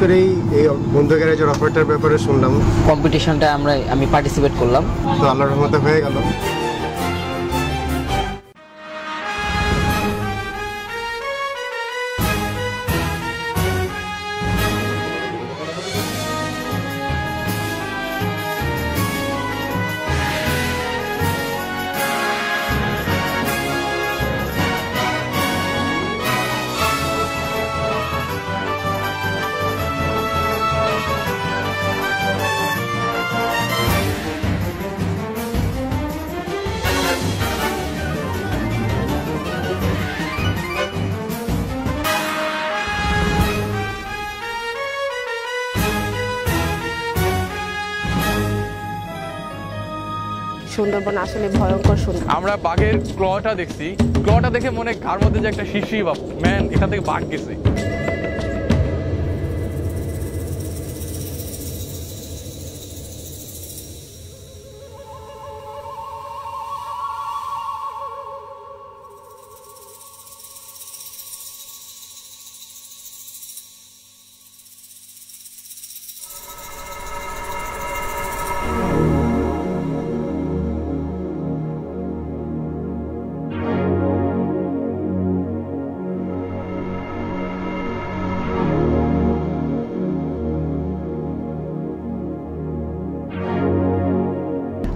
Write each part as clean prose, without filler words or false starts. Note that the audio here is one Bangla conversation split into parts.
করেই এই বন্ধু গ্যারেজের অফারটার ব্যাপারে শুনলাম। কম্পিটিশনটা আমি পার্টিসিপেট করলাম, তো আল্লাহর রহমতে হয়ে গেল। সুন্দরবন আসলে ভয়ঙ্কর সুন্দর। আমরা বাঘের ক্লটা দেখছি, ক্লটা দেখে মনে কার মধ্যে যে একটা শিরশির ভাব, ম্যান এখান থেকে বাঘ গেছে।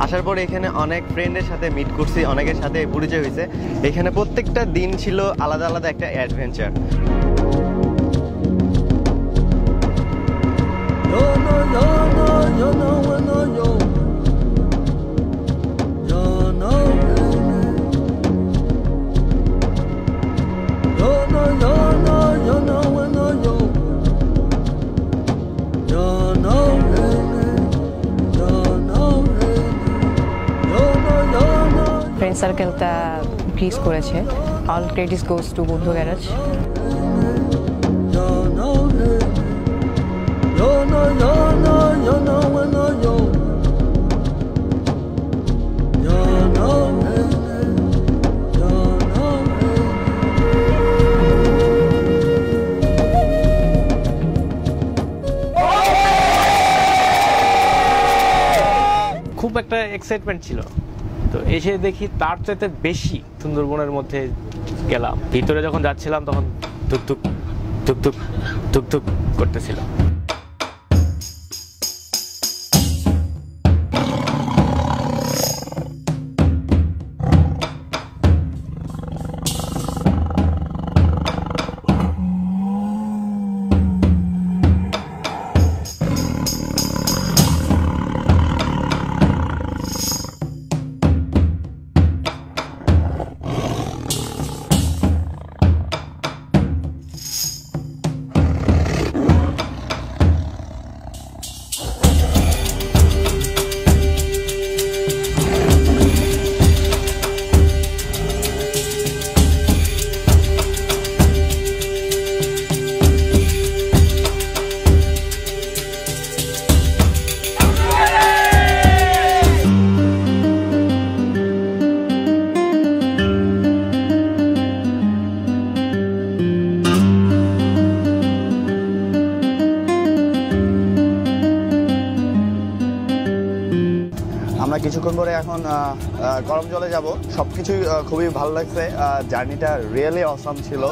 আসার পরে এখানে অনেক ফ্রেন্ডের সাথে মিট করছি, অনেকের সাথে পরিচয় হয়েছে। এখানে প্রত্যেকটা দিন ছিল আলাদা আলাদা একটা অ্যাডভেঞ্চার। ফ্রেন্ড সার্কেলটা গ্রিস করেছে। অল ক্রেডিটস গোজ টু বন্ধু গ্যারেজ। খুব একটা এক্সাইটমেন্ট ছিল, তো এসে দেখি তার চাইতে বেশি সুন্দরবনের মধ্যে গেলাম। ভিতরে যখন যাচ্ছিলাম তখন ধুকধুক ধুকধুক ধুকধুক করতেছিল। আমরা কিছুক্ষণ পরে এখন গরম জলে যাব। সবকিছুই খুবই ভালো লাগছে, জার্নিটা রিয়েলি অসাম ছিল।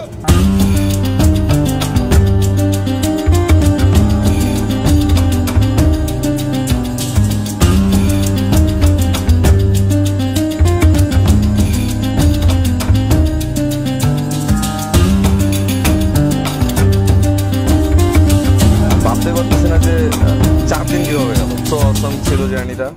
ভাবতে পারতেছি না যে 4 দিন কিভাবে গেল। তো অসাম ছিল জার্নিটা।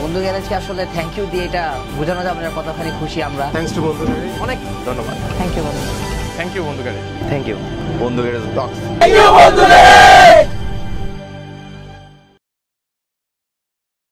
বন্ধু গ্যারেজকে আসলে থ্যাংক ইউ দিয়ে এটা বোঝানো যাবে না কতখানি খুশি আমরা। থ্যাঙ্কস টু বন্ধু গ্যারেজ। অনেক ধন্যবাদ। থ্যাংক ইউ বন্ধু। থ্যাংক ইউ বন্ধু গ্যারেজ। থ্যাংক ইউ বন্ধু গ্যারেজ। থ্যাংক ইউ বন্ধু গ্যারেজ।